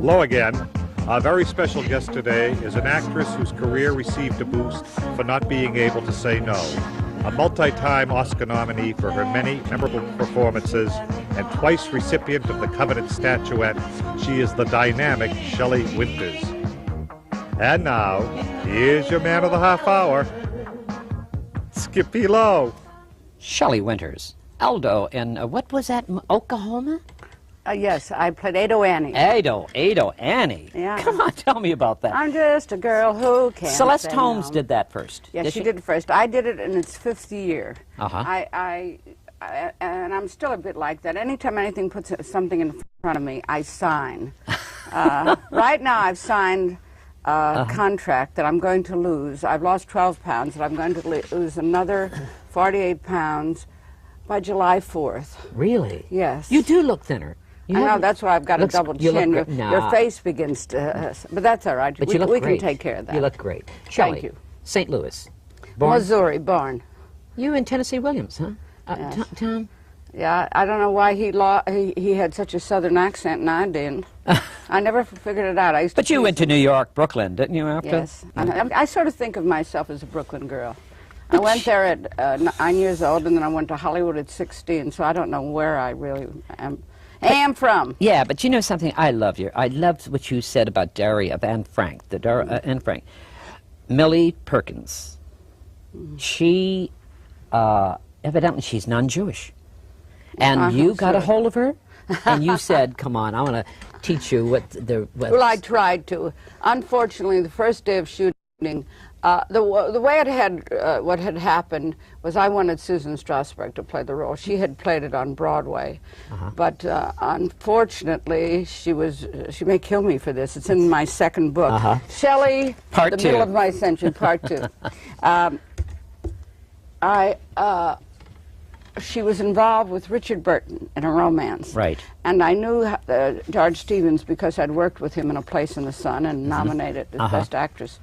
Hello again. Our very special guest today is an actress whose career received a boost for not being able to say no. A multi-time Oscar nominee for her many memorable performances and twice recipient of the coveted statuette, she is the dynamic Shelley Winters. And now, here's your man of the half hour, Skip E Lowe. Shelley Winters. Aldo in, what was that, Oklahoma? Yes, I played Ado Annie. Ado Annie. Yeah. Come on, tell me about that. I'm just a girl who can't Celeste say Holmes no. did that first. Yes, she did it first. I did it in its 5th year. Uh-huh. And I'm still a bit like that. Anytime anything puts something in front of me, I sign. Right now I've signed a contract that I'm going to lose. I've lost 12 pounds, and I'm going to lose another 48 pounds by July 4th. Really? Yes. You do look thinner. I know, that's why I've got a double chin. Your face begins to... but that's all right. But you look we great. can take care of that. You look great. Shelley, Thank you. St. Louis. Born? Missouri, born. You in Tennessee Williams, huh? Yes. Tom? Yeah, I don't know why he had such a southern accent and I didn't. I never figured it out. I used to But you went to New York, Brooklyn, didn't you, after? Yes. I sort of think of myself as a Brooklyn girl. I went there at 9 years old, and then I went to Hollywood at 16, so I don't know where I really am from. Yeah, but you know something? I loved what you said about Daria of Anne Frank, Anne Frank. Millie Perkins. She, evidently, she's non-Jewish. And you got a hold of her, and you said, come on, I want to teach you what the... Well, I tried to. Unfortunately, the first day of shooting, the way it had, what had happened was I wanted Susan Strasberg to play the role. She had played it on Broadway. But unfortunately, she may kill me for this. It's in my second book. Shelley, Part the 2. Middle of My Century, Part 2. She was involved with Richard Burton in a romance. Right. And I knew George Stevens because I'd worked with him in A Place in the Sun and nominated as Best Actress.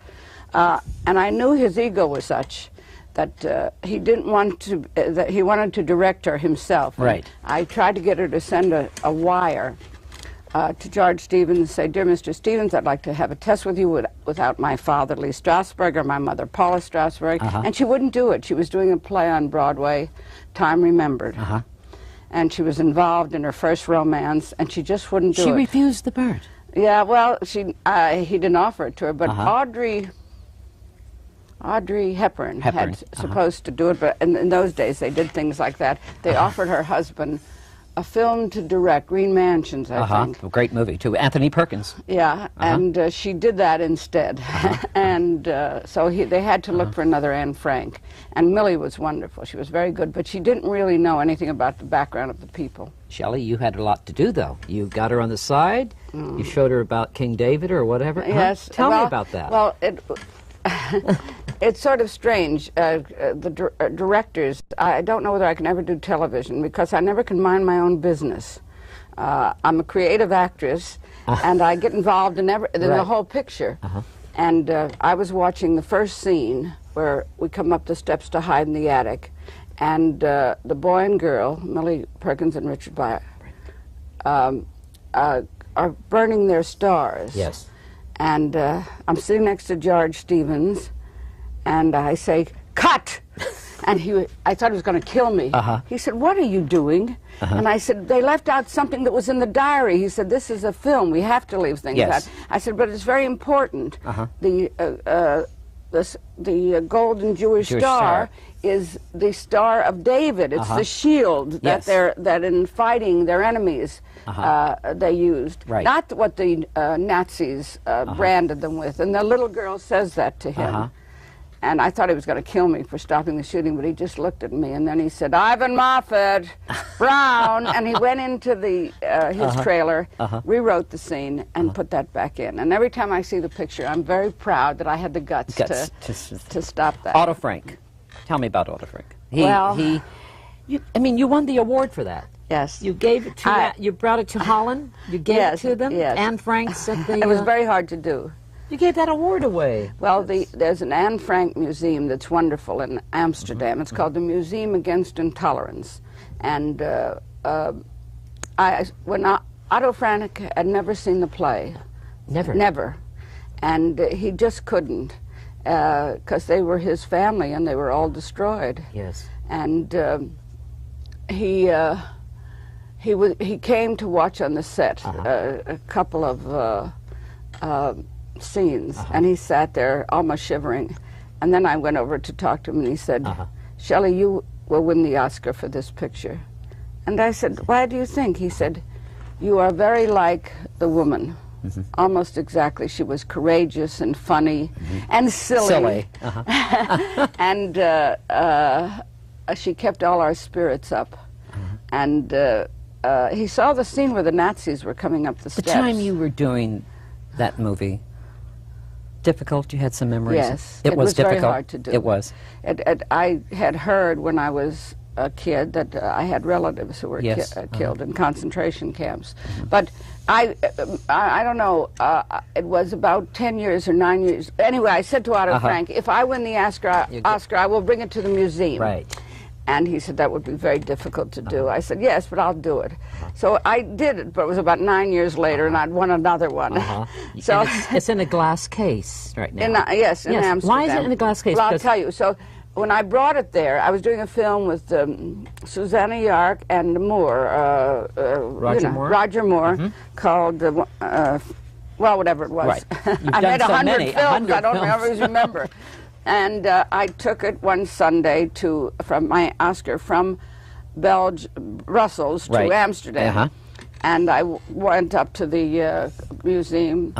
And I knew his ego was such that he didn't want to, that he wanted to direct her himself. Right. I tried to get her to send a wire to George Stevens and say, "Dear Mr. Stevens, I'd like to have a test with you without my father, Lee Strasberg, or my mother, Paula Strasberg." And she wouldn't do it. She was doing a play on Broadway, Time Remembered. And she was involved in her first romance, and she just wouldn't do it. She refused the part. Yeah, well, he didn't offer it to her, but Audrey Hepburn had supposed to do it, but in those days they did things like that. They offered her husband a film to direct, Green Mansions, I think. A great movie, too. Anthony Perkins. Yeah, and she did that instead. And so they had to look for another Anne Frank. And Millie was wonderful. She was very good, but she didn't really know anything about the background of the people. Shelley, you had a lot to do, though. You got her on the side. You showed her about King David or whatever. Yes. Tell me about that. Well, it's sort of strange. The directors, I don't know whether I can ever do television because I never can mind my own business. I'm a creative actress, and I get involved in the whole picture. And I was watching the first scene where we come up the steps to hide in the attic, and the boy and girl, Millie Perkins and Richard Byer, are burning their stars. Yes. And I'm sitting next to George Stevens, and I say, "Cut!" And I thought he was going to kill me. He said, "What are you doing?" And I said, "They left out something that was in the diary." He said, "This is a film. We have to leave things out." I said, "But it's very important. The golden Jewish star is the Star of David. It's the shield that in fighting their enemies they used. Not what the Nazis branded them with." And the little girl says that to him. And I thought he was going to kill me for stopping the shooting, but he just looked at me, and then he said, "Ivan Moffat, Brown," and he went into his trailer, rewrote the scene, and put that back in. And every time I see the picture, I'm very proud that I had the guts to stop that. Otto Frank. Tell me about Otto Frank. I mean, you won the award for that. Yes. You gave it to you brought it to Holland. You gave it to them. Yes. Anne Frank's at the. It was very hard to do. You gave that award away. Well, there's an Anne Frank museum that's wonderful in Amsterdam. It's called the Museum Against Intolerance. And when Otto Frank had never seen the play, Never. Never. And he just couldn't, because they were his family and they were all destroyed. Yes. And he came to watch on the set a couple of scenes, and he sat there almost shivering. And then I went over to talk to him, and he said, Shelley, you will win the Oscar for this picture. And I said, why do you think? He said, you are very like the woman. Almost exactly. She was courageous and funny and silly. And she kept all our spirits up. And he saw the scene where the Nazis were coming up the steps. The time you were doing that movie, difficult? You had some memories? Yes. It was difficult. Very hard to do. It was. I had heard when I was a kid that I had relatives who were killed in concentration camps. But I don't know, it was about 10 years or 9 years. Anyway, I said to Otto Frank, if I win the Oscar, I will bring it to the museum. Right. And he said that would be very difficult to do. I said, yes, but I'll do it. So I did it, but it was about 9 years later, and I'd won another one. So it's in a glass case right now. Yes, in Amsterdam. Why is it in a glass case? Well, I'll tell you. So when I brought it there, I was doing a film with Susanna Yark and Moore, Roger Moore, called, well, whatever it was. Right. I made 100 films. I don't always remember. And I took it one Sunday from my Oscar from Brussels to Amsterdam. And I went up to the museum,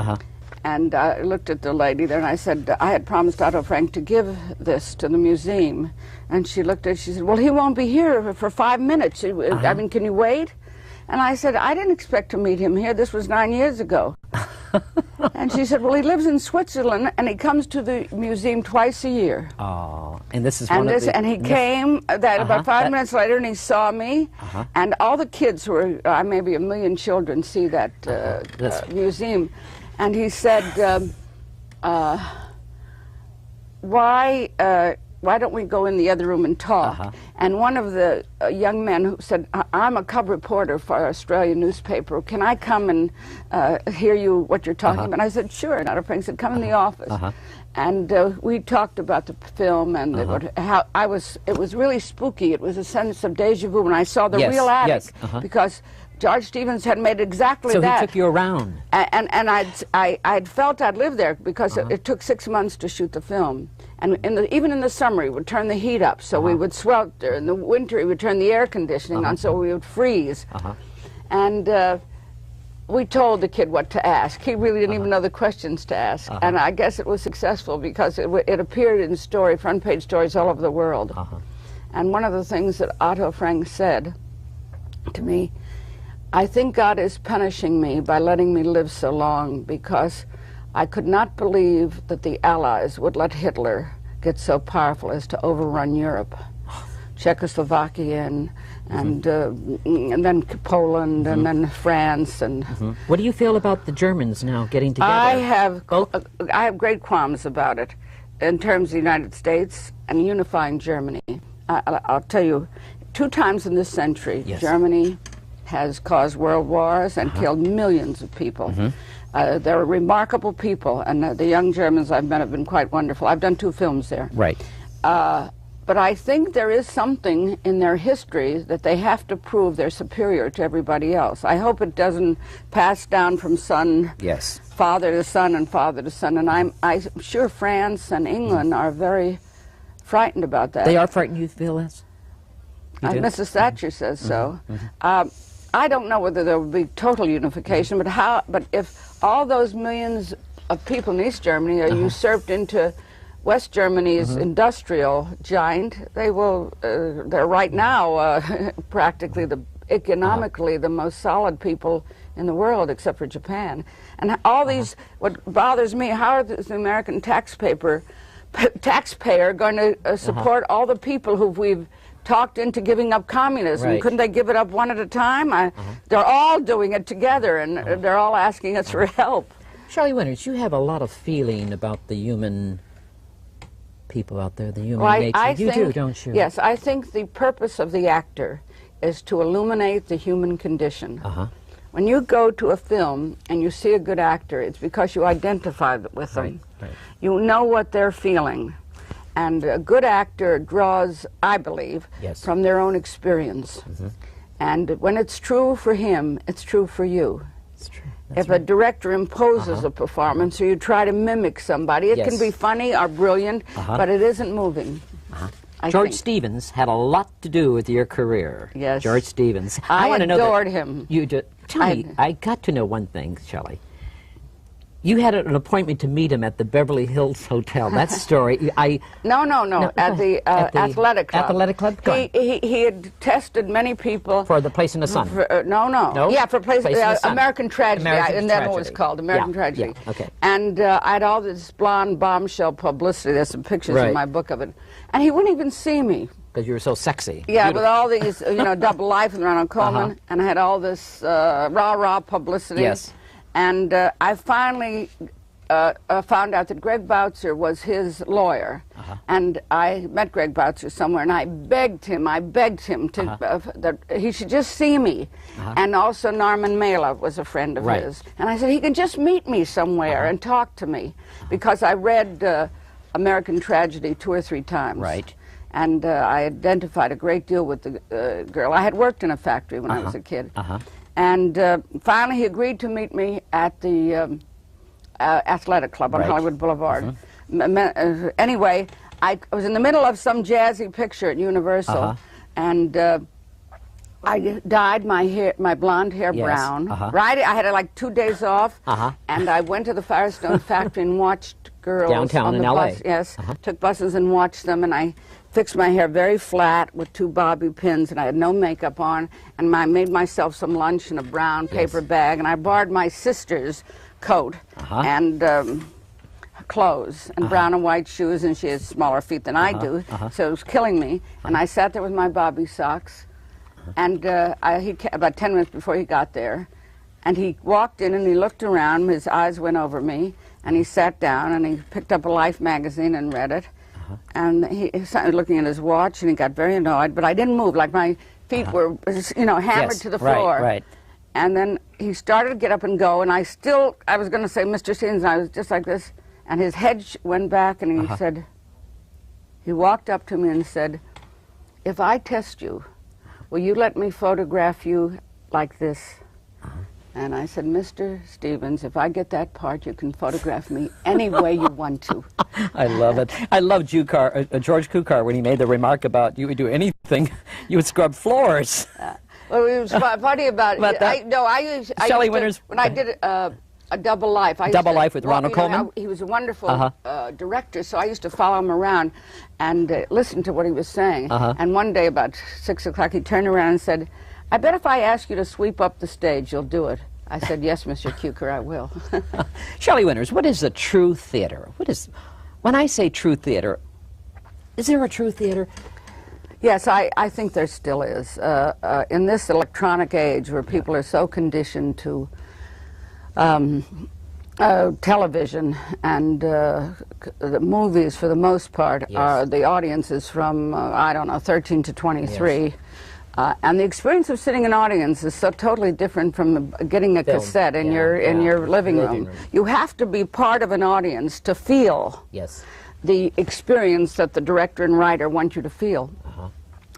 and I looked at the lady there, and I said, I had promised Otto Frank to give this to the museum. And she looked at it, she said, well, he won't be here for 5 minutes. I mean, can you wait? And I said, I didn't expect to meet him here. This was 9 years ago. And she said, well, he lives in Switzerland, and he comes to the museum twice a year. Oh, and this is And he came about 5 minutes later, and he saw me, and all the kids who were, maybe 1 million children, see that museum. And he said, why don't we go in the other room and talk? And one of the young men who said, I'm a cub reporter for an Australian newspaper. Can I come and hear what you're talking about? And I said, sure. And Otto Frank said, come in the office. And we talked about the film and how it was really spooky. It was a sense of deja vu when I saw the real attic. Because George Stevens had made exactly that. So he took you around. And I'd felt I'd lived there because it took 6 months to shoot the film. And even in the summer, he would turn the heat up, so we would swelter. In the winter, he would turn the air conditioning on, so we would freeze. And we told the kid what to ask. He really didn't even know the questions to ask. And I guess it was successful because it appeared in front page stories all over the world. And one of the things that Otto Frank said to me, I think God is punishing me by letting me live so long because I could not believe that the Allies would let Hitler get so powerful as to overrun Europe. Czechoslovakia and then Poland and then France and. What do you feel about the Germans now getting together? I have great qualms about it in terms of the United States and unifying Germany. I'll tell you, 2 times in this century, Germany has caused world wars and killed millions of people. They're remarkable people, and the young Germans I've met have been quite wonderful. I've done 2 films there. Right. But I think there is something in their history that they have to prove they're superior to everybody else. I hope it doesn't pass down from father to son and father to son. And I'm sure France and England are very frightened about that. They are frightened, you feel this? Mrs. Thatcher says so. I don't know whether there will be total unification, but if all those millions of people in East Germany are usurped into West Germany's industrial giant, they will, they're right now practically economically the most solid people in the world except for Japan. And all these, what bothers me, how is the American taxpayer going to support all the people who we've talked into giving up communism? Right. Couldn't they give it up one at a time? They're all doing it together, and they're all asking us for help. Shelley Winters, you have a lot of feeling about the human people out there, the human nature. You do, don't you? Yes, I think the purpose of the actor is to illuminate the human condition. When you go to a film and you see a good actor, it's because you identify with them. Right. You know what they're feeling. And a good actor draws, I believe, from their own experience. And when it's true for him, it's true for you. It's true. If a director imposes a performance or you try to mimic somebody, it can be funny or brilliant, but it isn't moving. George Stevens had a lot to do with your career. Yes. George Stevens. I adored him. You did. Tell me, I got to know one thing, Shelley. You had an appointment to meet him at the Beverly Hills Hotel. That story, No, at the athletic club. Athletic club? He had tested many people. For The Place in the Sun? No? Yeah, for Place in the Sun. American Tragedy, and then it was called American Tragedy. Yeah, okay. And I had all this blonde bombshell publicity. There's some pictures in my book of it. And he wouldn't even see me. Because you were so sexy. Yeah, with all these, Double Life and Ronald Coleman, and I had all this rah-rah publicity. Yes. And I finally found out that Greg Boutzer was his lawyer. And I met Greg Boutzer somewhere, and I begged him to that he should just see me. And also Norman Mailer was a friend of his. And I said, he can just meet me somewhere and talk to me. Because I read American Tragedy 2 or 3 times. Right. And I identified a great deal with the girl. I had worked in a factory when I was a kid. And finally he agreed to meet me at the athletic club on Hollywood Boulevard. Anyway, I was in the middle of some jazzy picture at Universal, and I dyed my blonde hair brown. Right, I had like 2 days off, and I went to the Firestone factory and watched girls downtown on the in LA. bus. Yes, took buses and watched them, and I fixed my hair very flat with 2 bobby pins, and I had no makeup on, and I made myself some lunch in a brown paper bag, and I borrowed my sister's coat and clothes and brown and white shoes, and she has smaller feet than I do, so it was killing me. And I sat there with my bobby socks, and about 10 minutes before he got there, and he walked in and he looked around, his eyes went over me, and he sat down and he picked up a Life magazine and read it. And he started looking at his watch, and he got very annoyed, but I didn't move, like my feet were, hammered to the floor. Right. And then he started to get up and go, and I was going to say, Mr. Stevens, and I was just like this, and his head went back, and he said, he walked up to me and said, if I test you, will you let me photograph you like this? And I said, Mr. Stevens, if I get that part, you can photograph me any way you want to. I love it. I love George Cukor when he made the remark about you would do anything, you would scrub floors. Well, it was funny about it. Shelley Winters. When I did a Double Life. Double Life with Ronald Coleman? He was a wonderful director, so I used to follow him around and listen to what he was saying. And one day about 6 o'clock, he turned around and said, I bet if I ask you to sweep up the stage, you'll do it. I said, yes, Mr. Cukor, I will. Shelley Winters, what is a true theater? When I say true theater, is there a true theater? Yes, I think there still is. In this electronic age where people are so conditioned to television and the movies, for the most part, the audience is from, 13 to 23. And the experience of sitting in an audience is so totally different from getting a cassette in your living room. You have to be part of an audience to feel the experience that the director and writer want you to feel.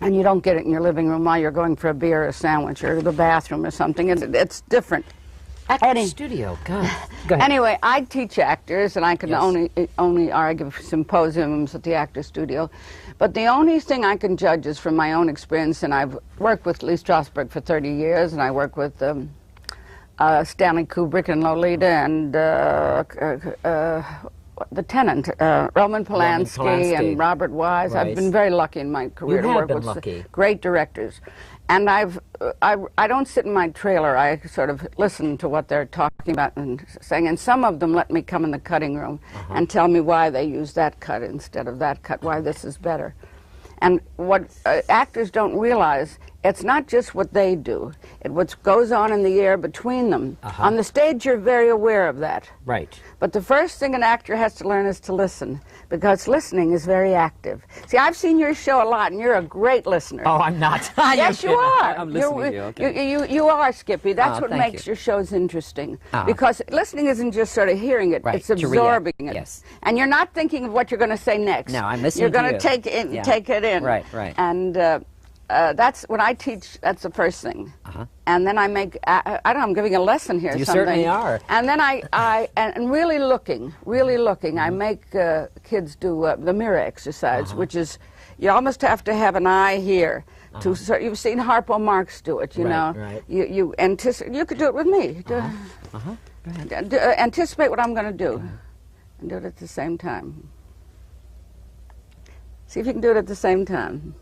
And you don't get it in your living room while you're going for a beer or a sandwich or the bathroom or something. It's different. Actor studio, God. Go ahead. Anyway, I teach actors, and I can only argue symposiums at the actor studio. But the only thing I can judge is from my own experience, and I've worked with Lee Strasberg for 30 years, and I work with Stanley Kubrick and Lolita and The Tenant, Roman Polanski and Robert Wise. I've been very lucky in my career to work with great directors. And I don't sit in my trailer. I sort of listen to what they're talking about and saying. And some of them let me come in the cutting room and tell me why they use that cut instead of that cut, why this is better. And what actors don't realize It's not just what they do. It's what goes on in the air between them. On the stage, you're very aware of that. Right. But the first thing an actor has to learn is to listen, because listening is very active. See, I've seen your show a lot, and you're a great listener. Oh, I'm not. Yes, you are. I'm listening to you. Okay. You are, Skippy. That's what makes you. your shows interesting. Because listening isn't just sort of hearing it, it's absorbing it. Yes. And you're not thinking of what you're going to say next. No, I'm listening You're to going you. Take it in. Right, right. And that's when I teach. That's the first thing, and then I make. I don't know. I'm giving a lesson here. You something. certainly are. And then and really looking. I make kids do the mirror exercise, which is you almost have to have an eye here. You've seen Harpo Marx do it. You know. Right. You anticipate. You could do it with me. Anticipate what I'm going to do, and do it at the same time. See if you can do it at the same time.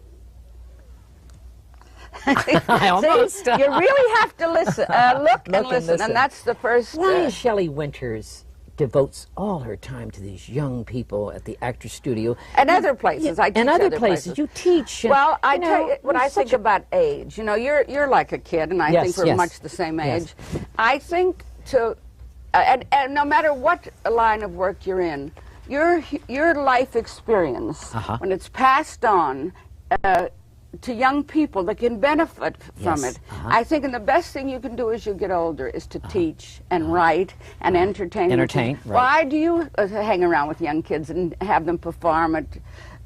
I almost. See, you really have to listen, look and listen, and that's the first. Why is Shelley Winters devotes all her time to these young people at the Actors Studio and other places? I teach and other places. You teach. Well, I tell you what I think about age. You know, you're like a kid, and I think we're much the same age. I think and no matter what line of work you're in, your life experience when it's passed on. To young people that can benefit from it. I think the best thing you can do as you get older is to teach and write and entertain. Right. Why do you hang around with young kids and have them perform at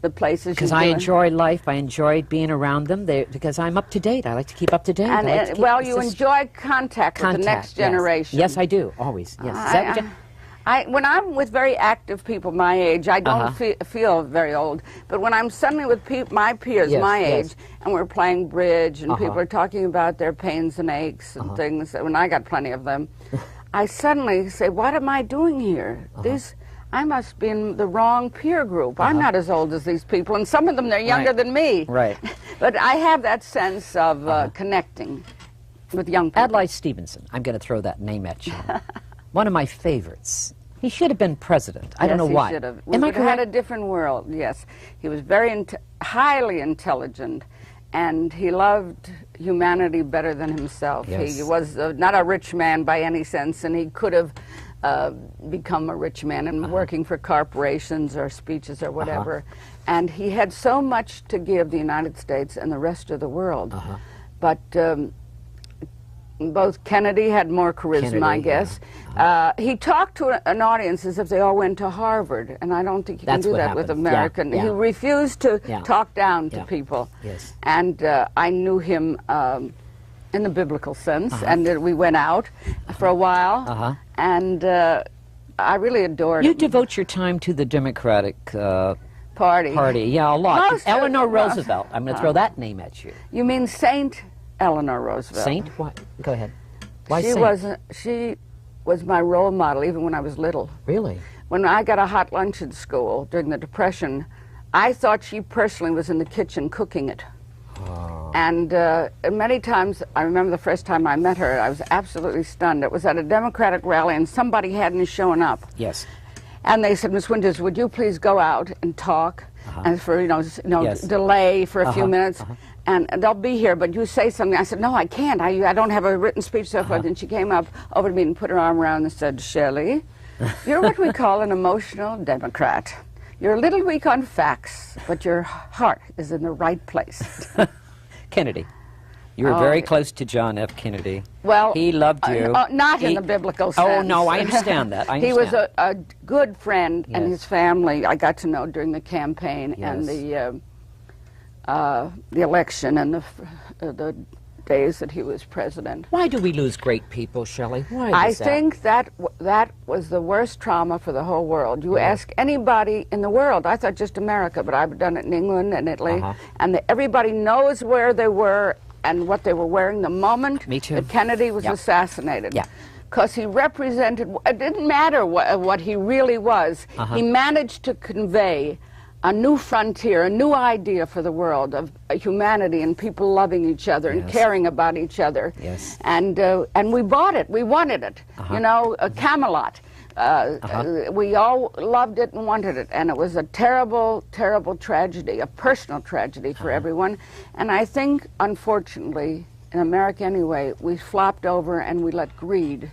the places? Because I enjoy life. I enjoy being around them. because I'm up to date. I like to keep up to date. And you enjoy contact with the next generation. Yes, I do. Always. Yes. When I'm with very active people my age, I don't feel very old. But when I'm suddenly with my peers my age, and we're playing bridge, and people are talking about their pains and aches and things, when I got plenty of them, I suddenly say, what am I doing here? I must be in the wrong peer group. I'm not as old as these people, and some of them, they're younger than me. Right. But I have that sense of connecting with young people. Adlai Stevenson, I'm going to throw that name at you. One of my favorites. He should have been president. I don't know why. Yes, he should have. We would have had a different world, yes. He was very highly intelligent, and he loved humanity better than himself. Yes. He was not a rich man by any sense, and he could have become a rich man and working for corporations or speeches or whatever. And he had so much to give the United States and the rest of the world. But both Kennedy had more charisma, I guess. He talked to an audience as if they all went to Harvard, and I don't think you can do that with American. He refused to talk down to people. Yes. And I knew him in the biblical sense, and we went out for a while, and I really adored him. You devote your time to the Democratic Party. Yeah, a lot. Eleanor Roosevelt. I'm going to throw that name at you. You mean Saint Eleanor Roosevelt? Saint? What? Go ahead. Why Saint? She was my role model even when I was little. Really? When I got a hot lunch at school during the Depression, I thought she personally was in the kitchen cooking it. And many times, I remember the first time I met her, I was absolutely stunned. It was at a Democratic rally, and somebody hadn't shown up. Yes. And they said, Miss Winters, would you please go out and talk, and for delay for a few minutes, and they'll be here, but you say something. I said, no, I can't. I don't have a written speech, so forth. And she came up over to me and put her arm around and said, Shelley, you're what we call an emotional Democrat. You're a little weak on facts, but your heart is in the right place. Kennedy. You were very close to John F. Kennedy. Well, he loved you. Not in the biblical sense. Oh, no, I understand that. He was a good friend, and his family I got to know during the campaign and the election and the days that he was president. Why do we lose great people, Shelley? Why I think that was the worst trauma for the whole world. You ask anybody in the world, I thought just America, but I've done it in England and Italy, and everybody knows where they were and what they were wearing the moment that Kennedy was assassinated. Because he represented, it didn't matter what he really was, he managed to convey a new frontier, a new idea for the world of humanity and people loving each other and caring about each other. And we bought it. We wanted it. You know, Camelot. We all loved it and wanted it, and it was a terrible, terrible tragedy, a personal tragedy for everyone. And I think, unfortunately, in America anyway, we flopped over and we let greed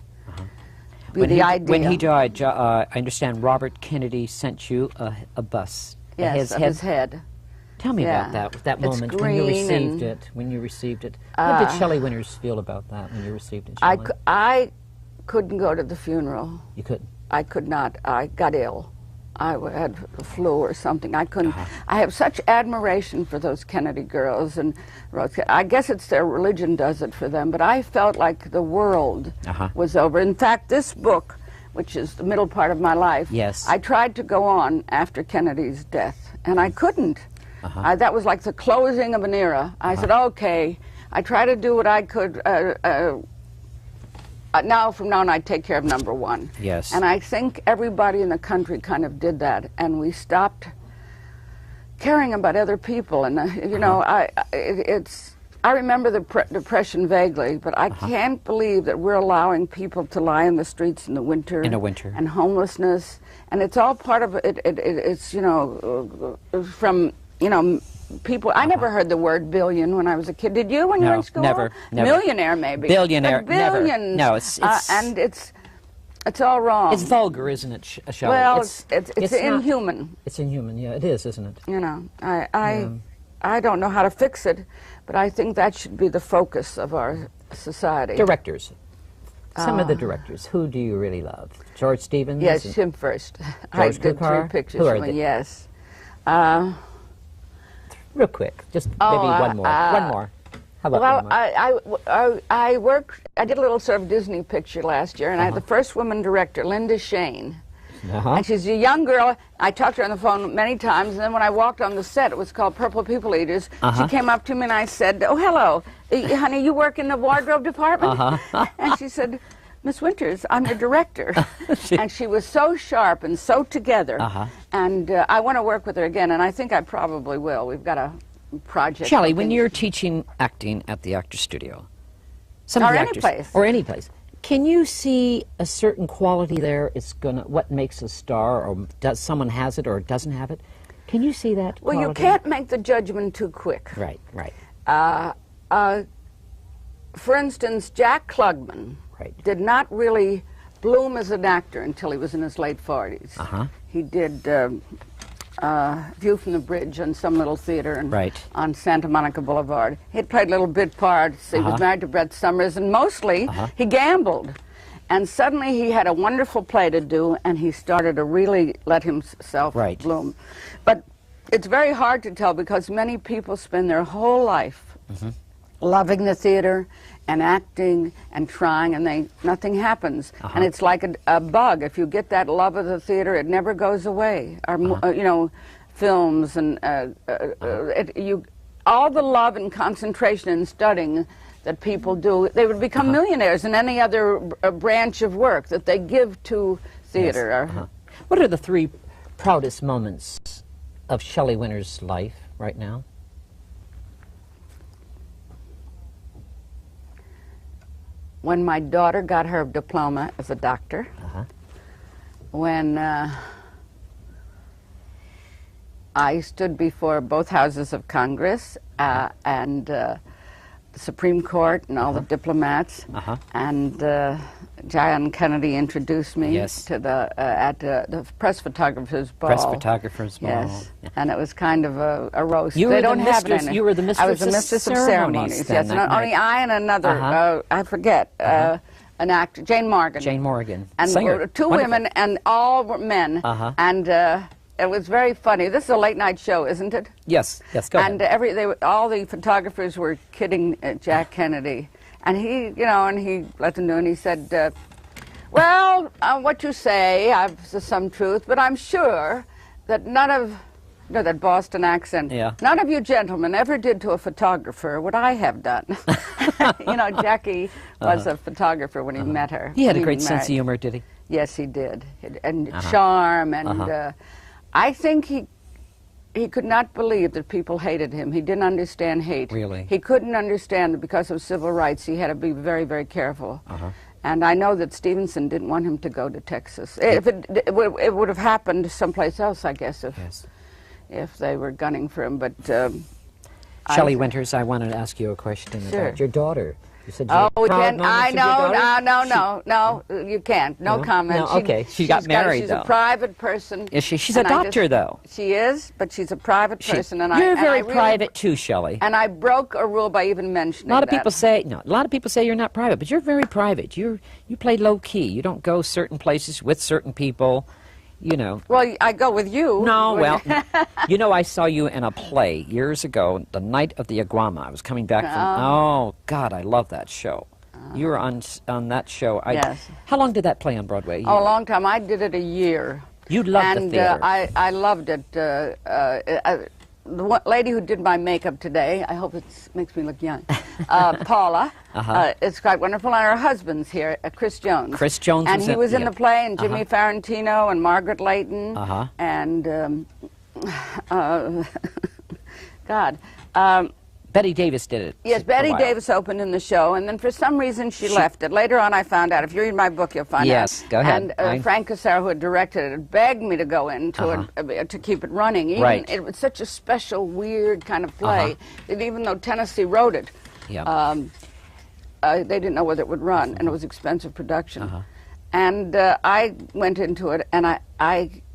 be the idea. When he died, I understand Robert Kennedy sent you a bust. Yes, of his head. Tell me about that moment when you received it. When you received it, what did Shelley Winters feel about that when you received it? I couldn't go to the funeral. You couldn't? I could not. I got ill. I had the flu or something. I couldn't. I have such admiration for those Kennedy girls, and I guess it's their religion does it for them. But I felt like the world was over. In fact, this book, which is the middle part of my life, I tried to go on after Kennedy's death, and I couldn't. That was like the closing of an era. I said, okay, I try to do what I could. Now, from now on, I take care of number one. Yes. And I think everybody in the country kind of did that, and we stopped caring about other people. And you know, I remember the Depression vaguely, but I can't believe that we're allowing people to lie in the streets in the winter. And homelessness, and it's all part of it. It's, you know, from, you know, people. I never heard the word billion when I was a kid. Did you when you were in school? Never. Millionaire, maybe. Billionaire, billions. Never. No, it's and it's all wrong. It's vulgar, isn't it, Shelley? Well, it's inhuman. It's inhuman. Yeah, it is, isn't it? You know, I don't know how to fix it, but I think that should be the focus of our society. Directors. Some of the directors. Who do you really love? George Stevens? Yes, him first. I did 3 pictures. Who are from they? Yes. Real quick, just maybe one more. One more. How about one more? I did a little sort of Disney picture last year, and I had the first woman director, Linda Shane. And she's a young girl. I talked to her on the phone many times, and then when I walked on the set, it was called Purple People Eaters. She came up to me and I said, "Oh, hello, honey, you work in the wardrobe department?" And she said, "Miss Winters, I'm your director." And she was so sharp and so together. And I want to work with her again, and I think I probably will. We've got a project. Shelley, when you're teaching acting at the Actors Studio, or any place, can you see a certain quality there? It's gonna what makes a star, or does someone has it or doesn't have it? Can you see that? Well, you can't make the judgment too quick. Right, right. For instance, Jack Klugman did not really bloom as an actor until he was in his late 40s. He did View from the Bridge on some little theater on Santa Monica Boulevard. He'd played little bit parts. He was married to Brett Summers, and mostly he gambled. And suddenly he had a wonderful play to do, and he started to really let himself bloom. But it's very hard to tell, because many people spend their whole life loving the theater and acting and trying, and nothing happens. And it's like a bug. If you get that love of the theater, it never goes away. You know, films and all the love and concentration and studying that people do, they would become millionaires in any other branch of work that they give to theater. What are the 3 proudest moments of Shelley Winters' life right now? When my daughter got her diploma as a doctor, when I stood before both houses of Congress and the Supreme Court and all the diplomats, and John Kennedy introduced me to at the press photographers' ball. Press photographers' ball. Yes, and it was kind of a roast. You they don't have it. You were the mistress. I was the mistress of ceremonies. Then, yes, only I and another. I forget. An actor, Jane Morgan. Jane Morgan. And singer. 2 women, and all were men. And it was very funny. This is a late night show, isn't it? Yes. Yes. Go ahead. And all the photographers were kidding Jack Kennedy, and he, you know, and he let them know, and he said, "Well, what you say, I've some truth, but I'm sure that none of." You know, that Boston accent. None of you gentlemen ever did to a photographer what I have done. You know, Jackie was a photographer when he met her. He had a great sense of humor, did he? Yes, he did. And charm, and I think he could not believe that people hated him. He didn't understand hate. Really? He couldn't understand that because of civil rights he had to be very, very careful. And I know that Stevenson didn't want him to go to Texas. If it would have happened someplace else, I guess, if they were gunning for him. But Shelley Winters, I wanted to ask you a question about your daughter. You said we can't. No, you can't. No comment. No, okay. She got married, she's though. a private person. Is she? She's a doctor, though. She is, but she's a private person, and you're very private too, Shelley. And I broke a rule by even mentioning that. A lot of people say you're not private, but you're very private. You play low key. You don't go certain places with certain people. You know. Well, I go with you. No, well, you know, I saw you in a play years ago, The Night of the Iguana. I was coming back from. Oh God, I love that show. You were on that show. Yes. How long did that play on Broadway? Oh, a long time. I did it a year. You loved the theater. And I loved it. The lady who did my makeup today, I hope it makes me look young, Paula, it's quite wonderful. And her husband's here, Chris Jones. Chris Jones and he was in the play, and Jimmy Farentino and Margaret Leighton, and God. Betty Davis did it. Yes, Betty Davis opened in the show, and then for some reason she left it. Later on I found out. If you read my book, you'll find out. Yes, go ahead. And Frank Casaro, who had directed it, begged me to go into it to keep it running. It was such a special, weird kind of play that even though Tennessee wrote it, they didn't know whether it would run, and it was expensive production. And I went into it, and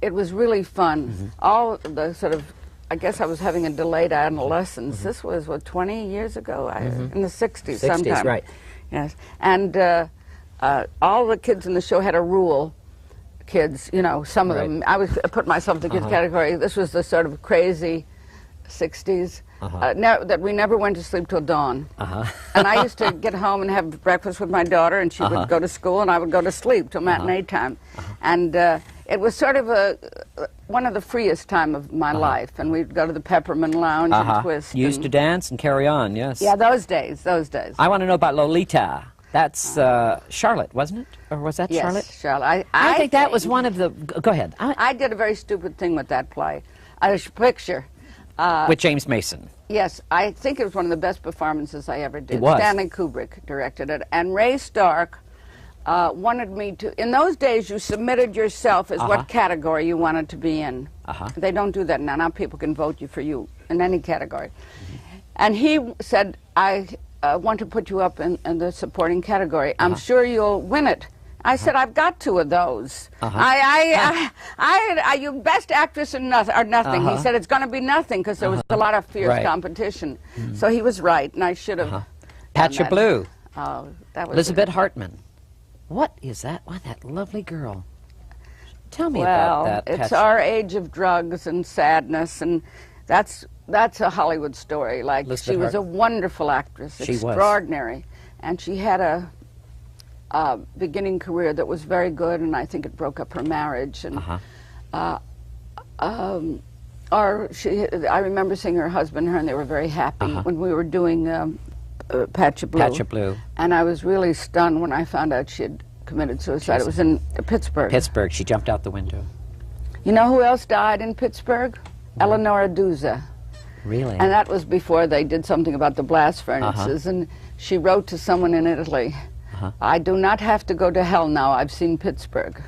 it was really fun. All the sort of, I guess I was having a delayed adolescence. This was, 20 years ago? In the 60s sometime. Right. Yes. And all the kids in the show had a rule. Kids, you know, some of them. I put myself in the kids category. This was the sort of crazy 60s. That we never went to sleep till dawn. And I used to get home and have breakfast with my daughter, and she would go to school, and I would go to sleep till matinee time. And it was sort of one of the freest time of my life, and we'd go to the Peppermint Lounge and twist. You used to dance and carry on, yes. Yeah, those days. I want to know about Lolita. That's Charlotte, wasn't it? Or was that Charlotte? Yes, Charlotte. I think that was one of the... Go ahead. I did a very stupid thing with that play. A picture. With James Mason. Yes, I think it was one of the best performances I ever did. It was. Stanley Kubrick directed it, and Ray Stark wanted me to... In those days, you submitted yourself as what category you wanted to be in. They don't do that now. Now people can vote for you in any category. And he said, I want to put you up in the supporting category. I'm sure you'll win it. I said, I've got 2 of those. You best actress or nothing. He said, it's going to be nothing, because there was a lot of fierce competition. So he was right, and I should have. Patcha Blue. Oh, that was Elizabeth Hartman. What is that? Why, that lovely girl. Tell me about that. Well, it's our age of drugs and sadness, and that's a Hollywood story. Like, she was a wonderful actress, extraordinary, and she had a beginning career that was very good, and I think it broke up her marriage. And I remember seeing her husband and her, and they were very happy when we were doing Patcha Blue. Patcha Blue. And I was really stunned when I found out she had committed suicide. It was in Pittsburgh. Pittsburgh. She jumped out the window. You know who else died in Pittsburgh? Eleanor Duse. Really? And that was before they did something about the blast furnaces. And she wrote to someone in Italy, I do not have to go to hell now. I've seen Pittsburgh.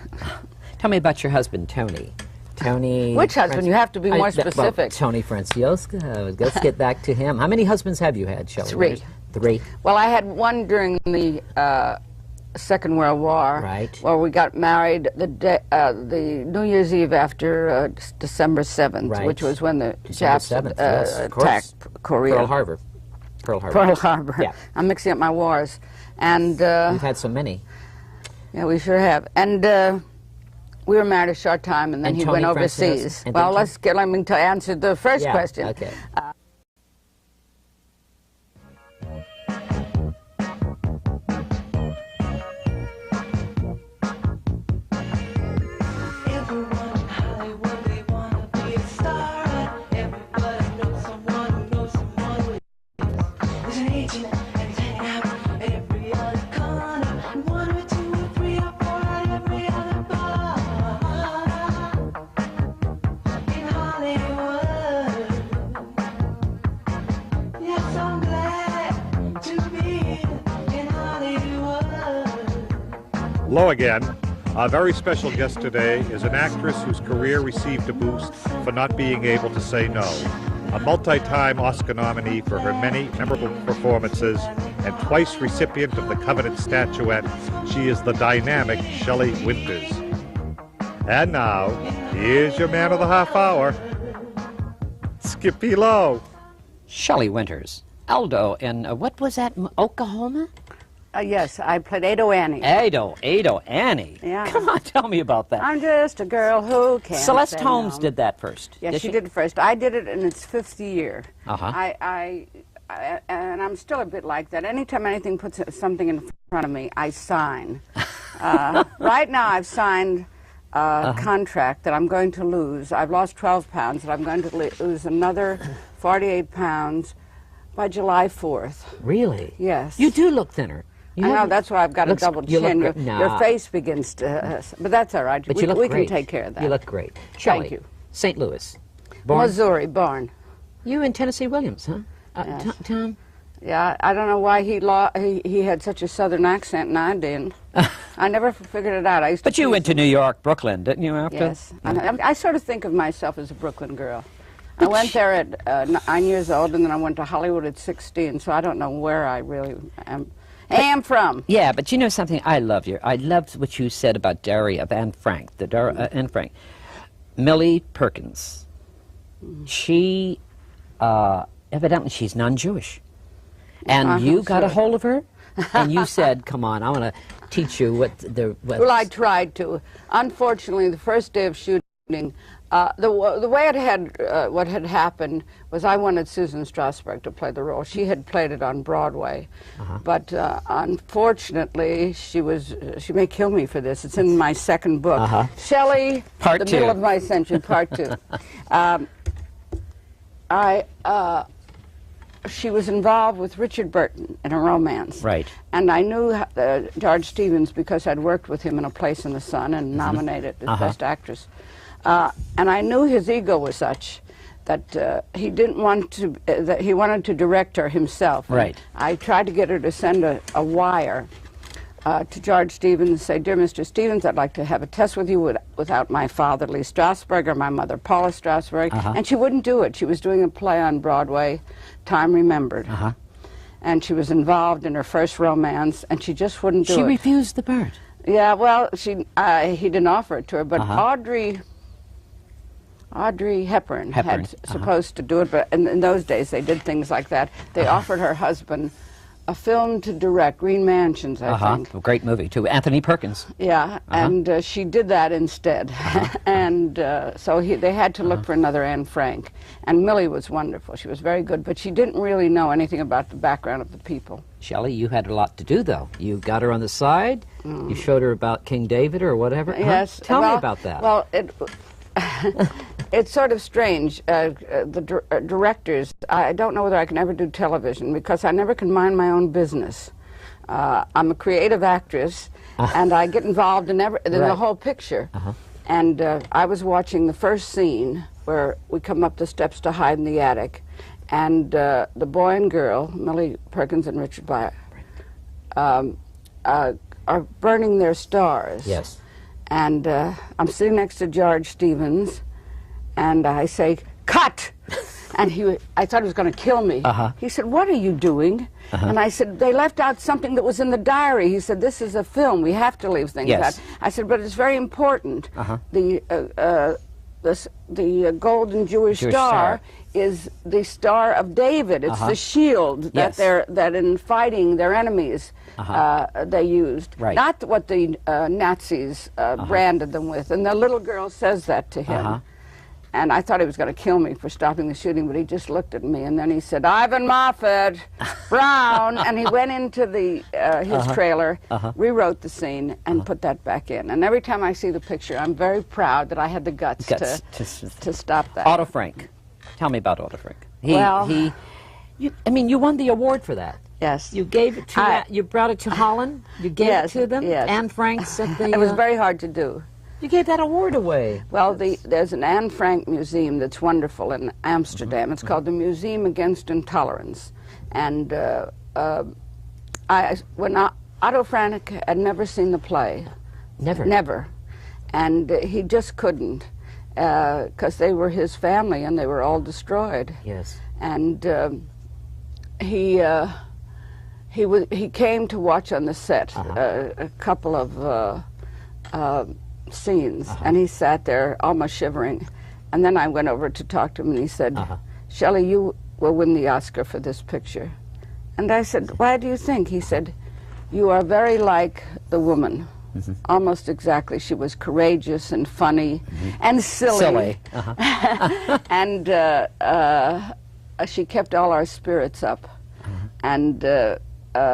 Tell me about your husband, Tony. Tony... Which husband? You have to be more specific. Well, Tony Franciosco. Let's get back to him. How many husbands have you had, Shelley? 3. Well, I had one during the Second World War. Right. Where we got married the New Year's Eve after December 7th, which was when the Japs attacked Korea. Pearl Harbor. Yeah. I'm mixing up my wars. And we've had so many. Yeah, we sure have. And we were married a short time, and then he went overseas. Well, let me answer the first question. Okay. Hello again. Our very special guest today is an actress whose career received a boost for not being able to say no. A multi-time Oscar nominee for her many memorable performances and twice recipient of the coveted statuette, she is the dynamic Shelley Winters. And now, here's your man of the half hour, Skip E Lowe. Shelley Winters. Aldo in, what was that, Oklahoma? Yes, I played Ado Annie. Ado Annie. Yeah. Come on, tell me about that. I'm just a girl who can't Celeste say Holmes no. did that first. Yes, she did it first. I did it in its 5th year. Uh-huh. And I'm still a bit like that. Anytime anything puts something in front of me, I sign. Right now I've signed a contract that I'm going to lose. I've lost 12 pounds, and I'm going to lose another 48 pounds by July 4th. Really? Yes. You do look thinner. I know, that's why I've got a double chin. Your face begins to... but that's all right. But you look we great. can take care of that. You look great. Shelley, Thank you. St. Louis. Born? Missouri, born. You and Tennessee Williams, huh? Yes. Tom? Yeah, I don't know why he had such a southern accent and I didn't. I never figured it out. I used But to you went to New York, Brooklyn, didn't you? After? Yes. I sort of think of myself as a Brooklyn girl. I went there at 9 years old, and then I went to Hollywood at 16, so I don't know where I really am from. Yeah, but you know something? I loved what you said about Daria Anne Frank, Anne Frank. Millie Perkins. She, evidently she's non-Jewish. And you got a hold of her, and you said, come on, I want to teach you what the... Well, I tried to. Unfortunately, the first day of shooting, the way it had, what had happened was I wanted Susan Strasberg to play the role. She had played it on Broadway, but unfortunately, she may kill me for this. It's in my second book, Shelley, Part the 2. Middle of My Century, Part 2. She was involved with Richard Burton in a romance. Right. And I knew George Stevens because I'd worked with him in A Place in the Sun and nominated as Best Actress. And I knew his ego was such that he didn't want to, that he wanted to direct her himself. Right. I tried to get her to send a wire to George Stevens and say, "Dear Mr. Stevens, I'd like to have a test with you without my father, Lee Strasberg, or my mother, Paula Strasberg." And she wouldn't do it. She was doing a play on Broadway, Time Remembered. And she was involved in her first romance, and she just wouldn't do it. She refused the part. Yeah, well, he didn't offer it to her, but Audrey Hepburn had supposed to do it, but in those days they did things like that. They offered her husband a film to direct, Green Mansions, I think. A great movie, too. Anthony Perkins. Yeah, and she did that instead. And so they had to look for another Anne Frank. And Millie was wonderful. She was very good, but she didn't really know anything about the background of the people. Shelley, you had a lot to do, though. You got her on the side. You showed her about King David or whatever. Yes. Tell me about that. Well, it's sort of strange. The directors, I don't know whether I can ever do television because I never can mind my own business. I'm a creative actress, and I get involved in the whole picture. And I was watching the first scene where we come up the steps to hide in the attic, and the boy and girl, Millie Perkins and Richard Byer, are burning their stars. Yes. And I'm sitting next to George Stevens, and I say, "Cut!" And I thought he was going to kill me. He said, "What are you doing?" And I said, "They left out something that was in the diary." He said, "This is a film. We have to leave things out." I said, "But it's very important. The golden Jewish star is the Star of David. It's the shield that in fighting their enemies they used. Not what the Nazis branded them with." And the little girl says that to him. And I thought he was going to kill me for stopping the shooting, but he just looked at me, and then he said, "Ivan Moffat, Brown," and he went into his trailer, rewrote the scene, and put that back in. And every time I see the picture, I'm very proud that I had the guts to stop that. Otto Frank. Tell me about Otto Frank. You won the award for that. Yes. You gave it to, you brought it to Holland? You gave it to them? Yes. Anne Frank said It was very hard to do. You gave that award away. Well, there's an Anne Frank museum that's wonderful in Amsterdam. It's called the Museum Against Intolerance. And when Otto Frank had never seen the play, Never. Never. And he just couldn't, because they were his family and they were all destroyed. Yes. And he came to watch on the set a couple of scenes, and he sat there almost shivering. And then I went over to talk to him, and he said, Shelley, you will win the Oscar for this picture. And I said, why do you think? He said, you are very like the woman. Almost exactly. She was courageous and funny and silly. And she kept all our spirits up. And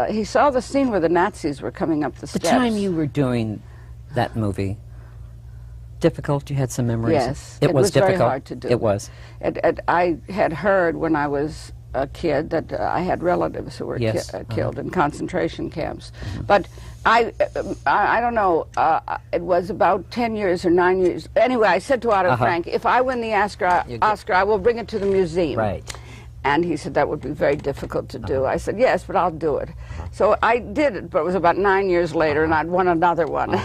he saw the scene where the Nazis were coming up the steps. The time you were doing that movie, difficult? You had some memories? Yes. It was difficult. Very hard to do. It was. I had heard when I was a kid that I had relatives who were killed in concentration camps. But I don't know, it was about 10 years or 9 years. Anyway, I said to Otto Frank, if I win the Oscar, I will bring it to the museum. Right. And he said that would be very difficult to do. I said, yes, but I'll do it. So I did it, but it was about 9 years later, and I'd won another one.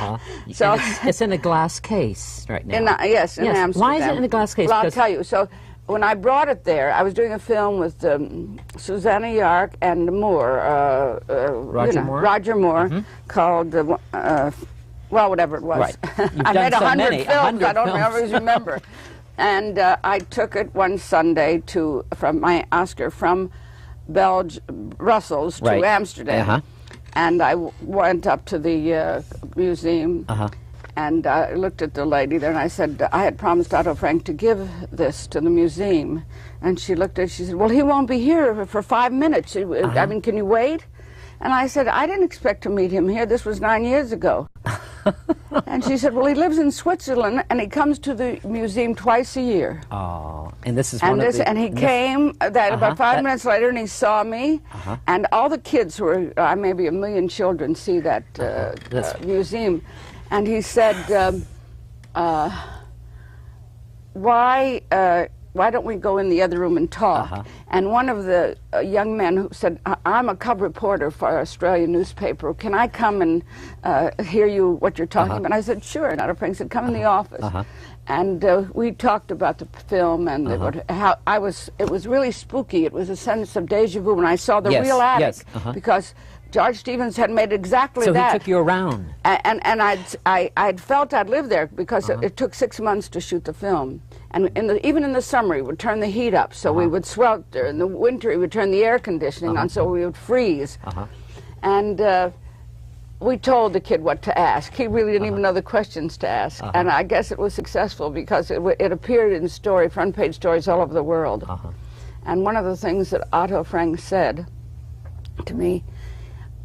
So it's in a glass case right now. Yes, in Amsterdam. Why is it in a glass case? Well, I'll tell you. So when I brought it there, I was doing a film with Susanna Yark and Moore, Roger Moore, called, well, whatever it was. Right. I made 100 films. I don't always remember. And I took it one Sunday from my Oscar from Brussels to Amsterdam. And I went up to the museum, and I looked at the lady there, and I said, I had promised Otto Frank to give this to the museum. And she looked at it, she said, well, he won't be here for 5 minutes. I mean, can you wait? And I said, I didn't expect to meet him here. This was 9 years ago. And she said, well, he lives in Switzerland, and he comes to the museum twice a year. Oh, and this is one of the... And he came about 5 minutes later, and he saw me, and all the kids who were, maybe 1 million children, see that museum. And he said, why don't we go in the other room and talk? And one of the young men who said, I'm a cub reporter for an Australian newspaper. Can I come and hear what you're talking about? And I said, sure. And Otto Frank said, come in the office. And we talked about the film and how it was really spooky. It was a sense of deja vu when I saw the real attic. Because George Stevens had made exactly that. So he took you around. And I'd felt I'd lived there because it took 6 months to shoot the film. And even in the summer, he would turn the heat up, so we would swelter. In the winter, he would turn the air conditioning on, so we would freeze. And we told the kid what to ask. He really didn't even know the questions to ask. And I guess it was successful because it appeared in front-page stories all over the world. And one of the things that Otto Frank said to me,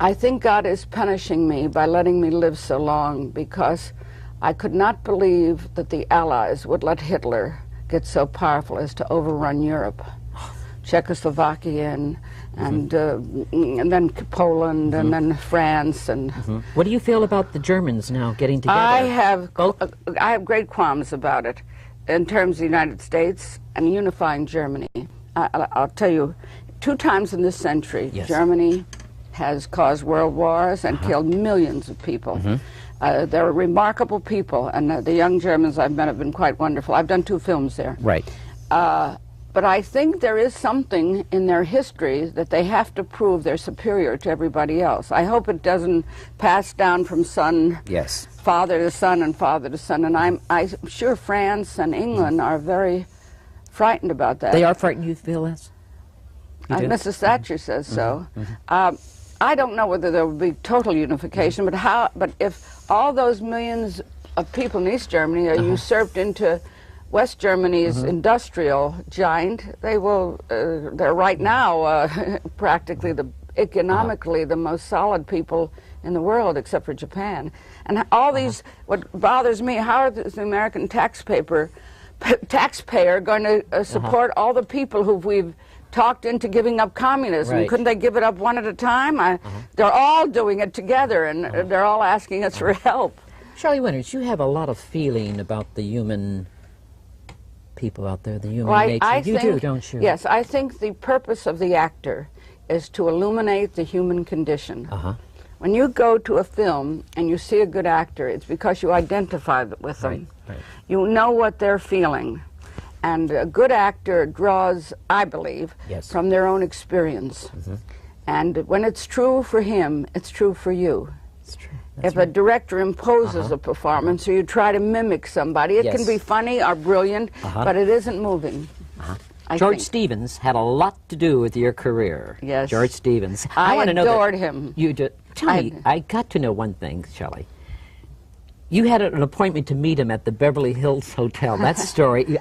I think God is punishing me by letting me live so long because I could not believe that the Allies would let Hitler get so powerful as to overrun Europe. Czechoslovakia and then Poland and then France and. What do you feel about the Germans now getting together? I have great qualms about it in terms of the United States and unifying Germany. I'll tell you, 2 times in this century, Germany has caused world wars and killed millions of people. They're remarkable people, and the young Germans I've met have been quite wonderful. I've done 2 films there. Right. But I think there is something in their history that they have to prove they're superior to everybody else. I hope it doesn't pass down from father to son and father to son. And I'm sure France and England are very frightened about that. They are frightened, you feel this? Mrs. Thatcher says so. I don't know whether there will be total unification, but if all those millions of people in East Germany are usurped into West Germany's industrial giant, they're right now practically economically the most solid people in the world, except for Japan. And all these, what bothers me, how is the American taxpayer going to support all the people who we've talked into giving up communism? Right. Couldn't they give it up one at a time? They're all doing it together, and they're all asking us for help. Shelley Winters, you have a lot of feeling about the human people out there, the human nature. You do, don't you? Yes, I think the purpose of the actor is to illuminate the human condition. When you go to a film and you see a good actor, it's because you identify with them. Right. You know what they're feeling. And a good actor draws, I believe, yes. from their own experience. Mm-hmm. And when it's true for him, it's true for you. It's true. If a director imposes a performance or you try to mimic somebody, it can be funny or brilliant, but it isn't moving. George Stevens had a lot to do with your career. Yes. George Stevens. I adored him. You do. Tell me, I got to know one thing, Shelley. You had an appointment to meet him at the Beverly Hills Hotel. That story,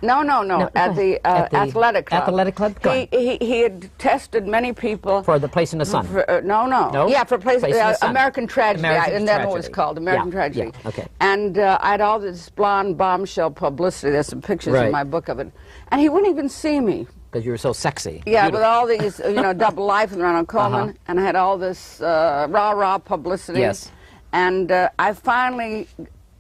No, at the Athletic Club. Athletic Club? He had tested many people. For The Place in the Sun? No? Yeah, for Place in the Sun. American Tragedy, and then it was called American Tragedy. Yeah, okay. And I had all this blonde bombshell publicity. There's some pictures in my book of it. And he wouldn't even see me. Because you were so sexy. Yeah, beautiful. With all these, Double Life and Ronald Colman, and I had all this rah-rah publicity. Yes. And I finally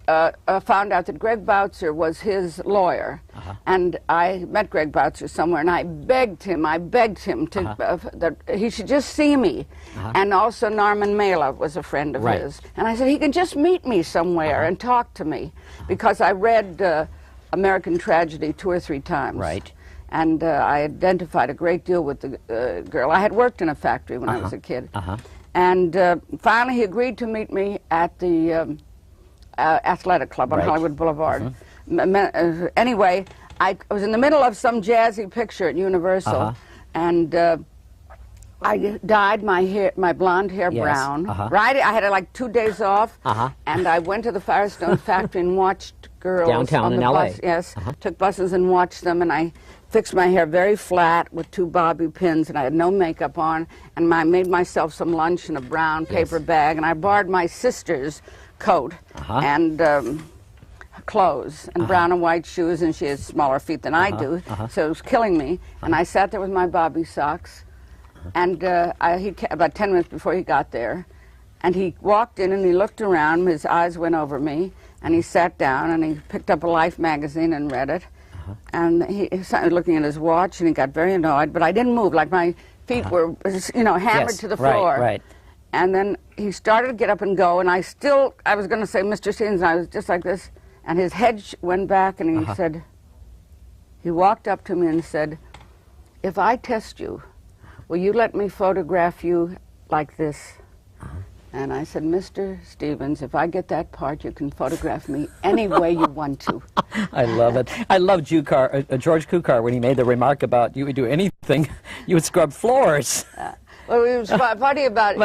found out that Greg Boutzer was his lawyer. And I met Greg Boutzer somewhere, and I begged him to that he should just see me. And also Norman Mailer was a friend of his. And I said, he can just meet me somewhere and talk to me. Because I read American Tragedy 2 or 3 times. Right. And I identified a great deal with the girl. I had worked in a factory when I was a kid. And finally, he agreed to meet me at the Athletic Club on Hollywood Boulevard. Anyway, I was in the middle of some jazzy picture at Universal, and I dyed my blonde hair brown. Right, I had like 2 days off, and I went to the Firestone factory and watched girls downtown on the in LA. bus. Yes, took buses and watched them, and I fixed my hair very flat with 2 bobby pins, and I had no makeup on, and I made myself some lunch in a brown paper bag, and I borrowed my sister's coat and clothes and brown and white shoes, and she has smaller feet than I do, so it was killing me. And I sat there with my bobby socks, and about 10 minutes before he got there, and he walked in and he looked around, his eyes went over me, and he sat down and he picked up a Life magazine and read it. And he started looking at his watch, and he got very annoyed, but I didn't move, like my feet were, hammered to the floor. Right. And then he started to get up and go, and I was going to say, Mr. Stevens, and I was just like this, and his head went back, and he said, he walked up to me and said, if I test you, will you let me photograph you like this? And I said, Mr. Stevens, if I get that part, you can photograph me any way you want to. I love it. I love George Cukar when he made the remark about you would do anything, you would scrub floors. Well, it was funny about